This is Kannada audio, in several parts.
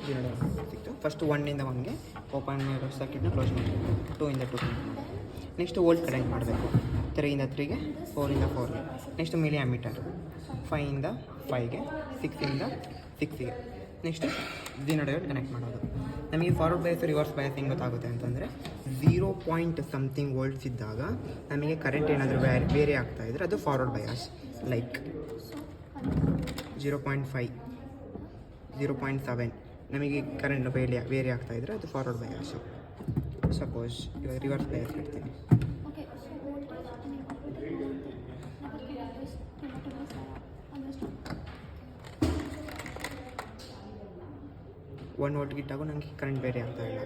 0 ಸಿಕ್ತು. ಫಸ್ಟು 1ಇಂದ 1ಗೆ ಓಪನ್ ಸರ್ಕ್ಯೂಟ್ನ ಕ್ಲೋಸ್ ಮಾಡಬೇಕು, 2ಇಂದ 2 ನೆಕ್ಸ್ಟ್ ವೋಲ್ಟ್ ಕನೆಕ್ಟ್ ಮಾಡಬೇಕು, 3ಇಂದ 3ಗೆ, 4ಇಂದ 4ಗೆ. ನೆಕ್ಸ್ಟ್ ಮಿಲಿ ಆಮೀಟರ್ 5ಇಂದ 5ಗೆ, 6ಇಂದ 6ಗೆ. ನೆಕ್ಸ್ಟ್ ಝೀನೋ ಡಯೋಡ್ ಕನೆಕ್ಟ್ ಮಾಡೋದು. ನಮಗೆ ಫಾರ್ವರ್ಡ್ ಬಯಾಸ್ ರಿವರ್ಸ್ ಬಯಾಸ್ ಹೆಂಗೆ ಗೊತ್ತಾಗುತ್ತೆ ಅಂತಂದರೆ 0 ಪಾಯಿಂಟ್ ಸಮಥಿಂಗ್ ವೋಲ್ಟ್ಸ್ ಇದ್ದಾಗ ನಮಗೆ ಕರೆಂಟ್ ಏನಾದರೂ ಬೇರೆ ಆಗ್ತಾ ಇದ್ದರೆ ಅದು ಫಾರ್ವರ್ಡ್ ಬಯಾಸ್. ಲೈಕ್ 0.5, 0.7 ನಮಗೆ ಕರೆಂಟ್ ಬೇರೆ ಆಗ್ತಾ ಇದ್ದರೆ ಅದು ಫಾರ್ವರ್ಡ್ ಬಯಾಸು. ಸಪೋಸ್ ಇವಾಗ ರಿವರ್ಸ್ ಬಯಾಸ್ ಇಡ್ತೀನಿ. 1 ವೋಲ್ಟ್ಗೆ ಇಟ್ಟಾಗೂ ನನಗೆ ಕರೆಂಟ್ ಬೇರೆ ಆಗ್ತಾಯಿಲ್ಲ,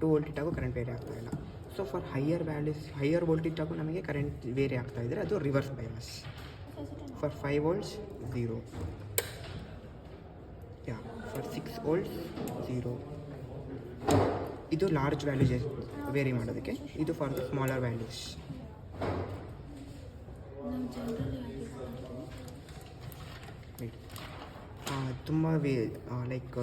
2 ವೋಲ್ಟ್ ಇಟ್ಟಾಗೂ ಕರೆಂಟ್ ಬೇರೆ ಆಗ್ತಾಯಿಲ್ಲ. So for higher values, higher volt ಇಟ್ಟಾಗೂ ನಮಗೆ ಕರೆಂಟ್ ಬೇರೆ ಆಗ್ತಾಯಿದ್ರೆ ಅದು reverse bias. For 5 volts 0, for 6 volts 0. ಇದು ಲಾರ್ಜ್ ವ್ಯಾಲ್ಯೂಸ್ ವೇರಿ ಮಾಡೋದಕ್ಕೆ, ಇದು ಫಾರ್ ದ ಸ್ಮಾಲರ್ ವ್ಯಾಲ್ಯೂಸ್. ತುಂಬ ಲೈಕ್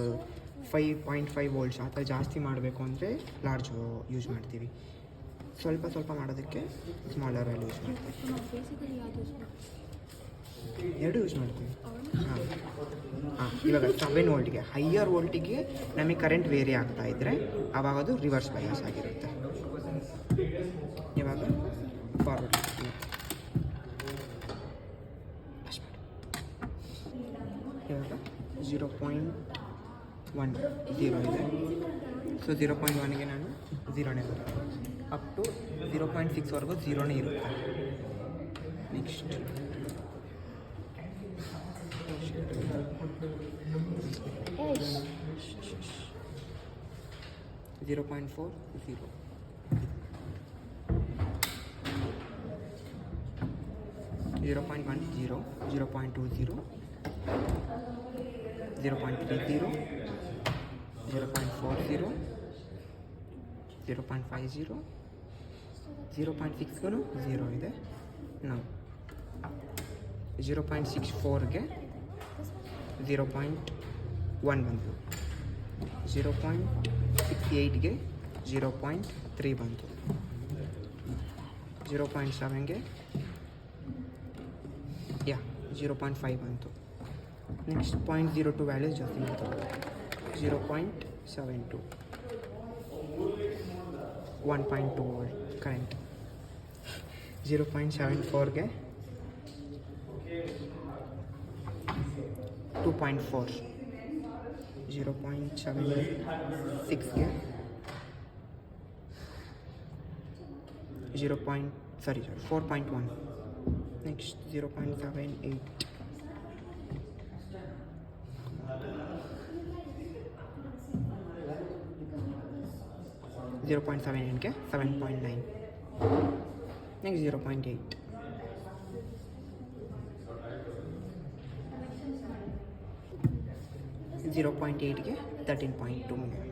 5.5 ವೋಲ್ಟ್ಸ್ ಆ ಥರ ಜಾಸ್ತಿ ಮಾಡಬೇಕು ಅಂದರೆ ಲಾರ್ಜ್ ಯೂಸ್ ಮಾಡ್ತೀವಿ. ಸ್ವಲ್ಪ ಮಾಡೋದಕ್ಕೆ ಸ್ಮಾಲರ್ ವ್ಯಾಲ್ಯೂ ಯೂಸ್ ಮಾಡ್ತೀವಿ. ಎರಡು ಯೂಸ್ ಮಾಡ್ತೀವಿ. ಇವಾಗ 7 ವೋಲ್ಟಿಗೆ, ಹೈಯರ್ ವೋಲ್ಟಿಗೆ ನಮಗೆ ಕರೆಂಟ್ ವೇರಿ ಆಗ್ತಾ ಇದ್ದರೆ ಆವಾಗ ಅದು ರಿವರ್ಸ್ ಬಯಾಸ್ ಆಗಿರುತ್ತೆ. ಇವಾಗ ಫಾರ್ವರ್ಡ್ ಇವಾಗ 0.10 ಇದೆ. ಸೊ 0.1ಗೆ ನಾನು 0ನೇ ಬರುತ್ತೆ, ಅಪ್ ಟು 0.6ವರೆಗೂ 0ನೇ ಇರುತ್ತೆ. ನೆಕ್ಸ್ಟ್ 0.4 0, 0.1 0, 0.2 0, 0.30, 0.40, 0.50, 0.6ಗೂ 0 ಇದೆ. ನಾವು 0.64ಗೆ 0.1 ಬಂತು, 0.68ಗೆ 0.3 ಬಂತು, 0.7ಗೆ 0.5 ಬಂತು. ನೆಕ್ಸ್ಟ್ 0.02 ವ್ಯಾಲ್ಯೂಸ್ ಜಾಸ್ತಿ ಮಾಡ್ತಾರೆ, 0.72, 1.2 ವೋಲ್ಟ್ ಕರೆಂಟ್, 0.74ಗೆ 2.4, 0.76ಗೆ 4.1. ನೆಕ್ಸ್ಟ್ 0.78, 0.78ಗೆ 7.9. ನೆಕ್ಸ್ಟ್ 0.8, 0.8ಗೆ 13.2 ಮಿಲಿಯನ್.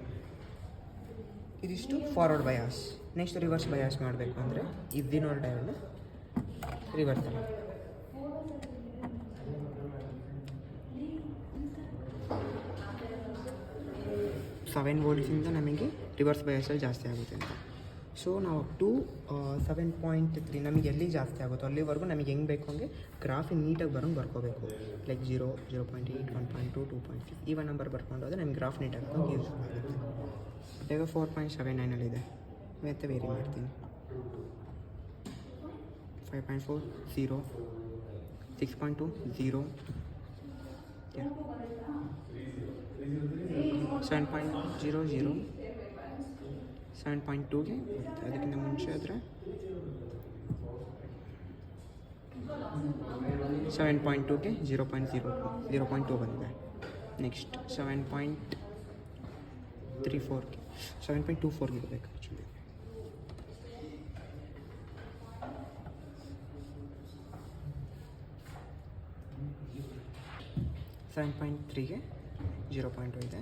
ಇದಿಷ್ಟು forward bias. Next reverse bias ಮಾಡಬೇಕು ಅಂದರೆ ಈ ಝೀನೋ ಡಯೋಡ್ನ ರಿವರ್ಸ್ ಮಾಡಿ 7 ವೋಲ್ಟ್ಸಿಂದ ನಮಗೆ ರಿವರ್ಸ್ ಬಯಾಸಲ್ಲಿ ಜಾಸ್ತಿ ಆಗುತ್ತೆ ಅಂತ. ಸೊ ನಾವು ಅಪ್ ಟು 7.3 ನಮಗೆ ಎಲ್ಲಿ ಜಾಸ್ತಿ ಆಗುತ್ತೋ ಅಲ್ಲಿವರೆಗೂ ನಮಗೆ ಹೆಂಗೆ ಬೇಕು ಹಂಗೆ ಗ್ರಾಫ್ ನೀಟಾಗಿ ಬರ್ಕೋಬೇಕು. ಲೈಕ್ 0, 0.8, 1.2, 2.6 ಈವನ್ ನಂಬರ್ ಬರ್ಕೊಂಡು ಹೋದರೆ ನಮಗೆ ಗ್ರಾಫ್ ನೀಟಾಗಿ ಯೂಸ್ ಆಗುತ್ತೆ. ಈಗ 4.79 ಮತ್ತೆ ವೇರಿ ಮಾಡ್ತೀನಿ. 5.4 0, 6.2 0, 7.00, 7.2ಗೆ ಅದಕ್ಕಿಂತ ಮುಂಚೆ ಆದರೆ 7.2ಗೆ 0.2 ಬಂದಿದೆ. ನೆಕ್ಸ್ಟ್ 7.34ಗೆ 7.24ಗೆ ಇರಬೇಕು ಆ್ಯಕ್ಚುಲಿ. 7.3ಗೆ 0.2 ಇದೆ.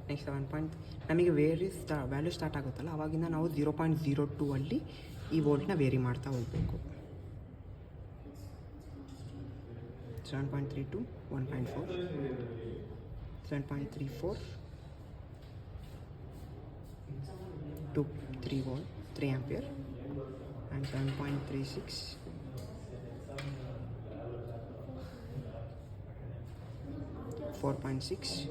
ನೆಕ್ಸ್ಟ್ 7. ನಮಗೆ ವ್ಯಾಲ್ಯೂ ಸ್ಟಾರ್ಟ್ ಆಗುತ್ತಲ್ಲ ಆವಾಗಿಂದ ನಾವು 0.02 ಅಲ್ಲಿ ಈ ವೋಲ್ಟ್ನ ವೇರಿ ಮಾಡ್ತಾ ಹೋಗಬೇಕು. 7.32, 1.4, 7.34 to 3 volt, 3 ampere, and 7.36 4.6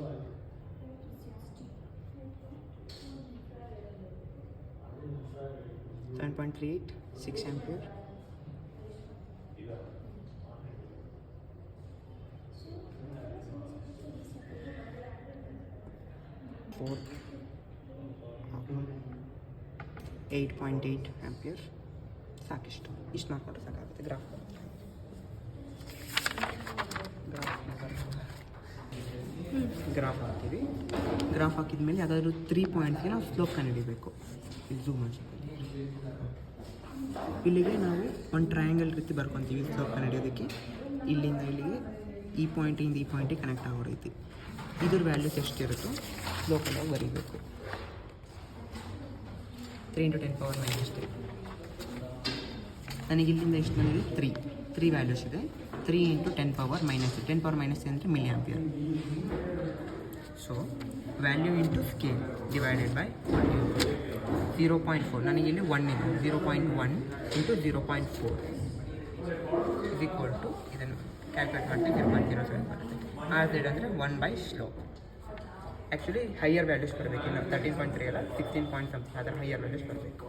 7.38 6 ampere, 4 8.8 ampere. ಸಾಕಿಷ್ಟು ಇಷ್ಟು ಮಾಡ್ಕೊಂಡ್ರೆ ಸಾಕಾಗುತ್ತೆ. ಗ್ರಾಫ್ ಹಾಕ್ತೀವಿ. ಗ್ರಾಫ್ ಹಾಕಿದ್ಮೇಲೆ ಯಾವುದಾದ್ರೂ 3 ಪಾಯಿಂಟ್ಸ್ಗೆ ನಾವು ಸ್ಲೋಪ್ ಕಂಡುಹಿಡಿಬೇಕು. ಇಲ್ಲಿ ಝೂಮ್ ಮಾಡಿ, ಇಲ್ಲಿಗೆ ನಾವು ಒಂದು ಟ್ರಯಾಂಗಲ್ ರೀತಿ ಬರ್ಕೊತೀವಿ ಸ್ಲೋಪ್ ಕಂಡುಹಿಡಿಯೋದಕ್ಕೆ. ಇಲ್ಲಿಂದ ಇಲ್ಲಿಗೆ ಈ ಪಾಯಿಂಟಿಂದ ಈ ಪಾಯಿಂಟಿಗೆ ಕನೆಕ್ಟ್ ಆಗೋ ರೀತಿ ಇದ್ರ ವ್ಯಾಲ್ಯೂಸ್ ಎಷ್ಟಿರುತ್ತೋ ಸ್ಲೋಪಲ್ಲಿ ಬರೀಬೇಕು. 3 × 10⁻³ ನನಗೆ ಇಲ್ಲಿಂದ ಎಷ್ಟು ನನಗೆ 3 ವ್ಯಾಲ್ಯೂಸ್ ಇದೆ. 3 × 10⁻³ 10⁻³ ಅಂದರೆ milli ampere. So value into scale divided by 0.4. ನನಗೆ ಇಲ್ಲಿ 1 ಇದೆ. 0.1 × 0.4 ಇಸ್ ಈಕ್ವಲ್ ಟು, ಇದನ್ನು ಕ್ಯಾಲ್ಕುಲೇಟ್ ಮಾಡ್ತೀನಿ, 0.07 ಬರುತ್ತೆ. RZ ಅಂದರೆ 1 ಸ್ಲೋಪ್. ಆ್ಯಕ್ಚುಲಿ ಹೈಯರ್ ವ್ಯಾಲ್ಯೂಸ್ ಬರಬೇಕು. ಇನ್ನು 13.3 ಅಲ್ಲ, 16 ಪಾಯಿಂಟ್ ಅದರ ಹೈಯರ್ ವ್ಯಾಲ್ಯೂಸ್ ಬರಬೇಕು.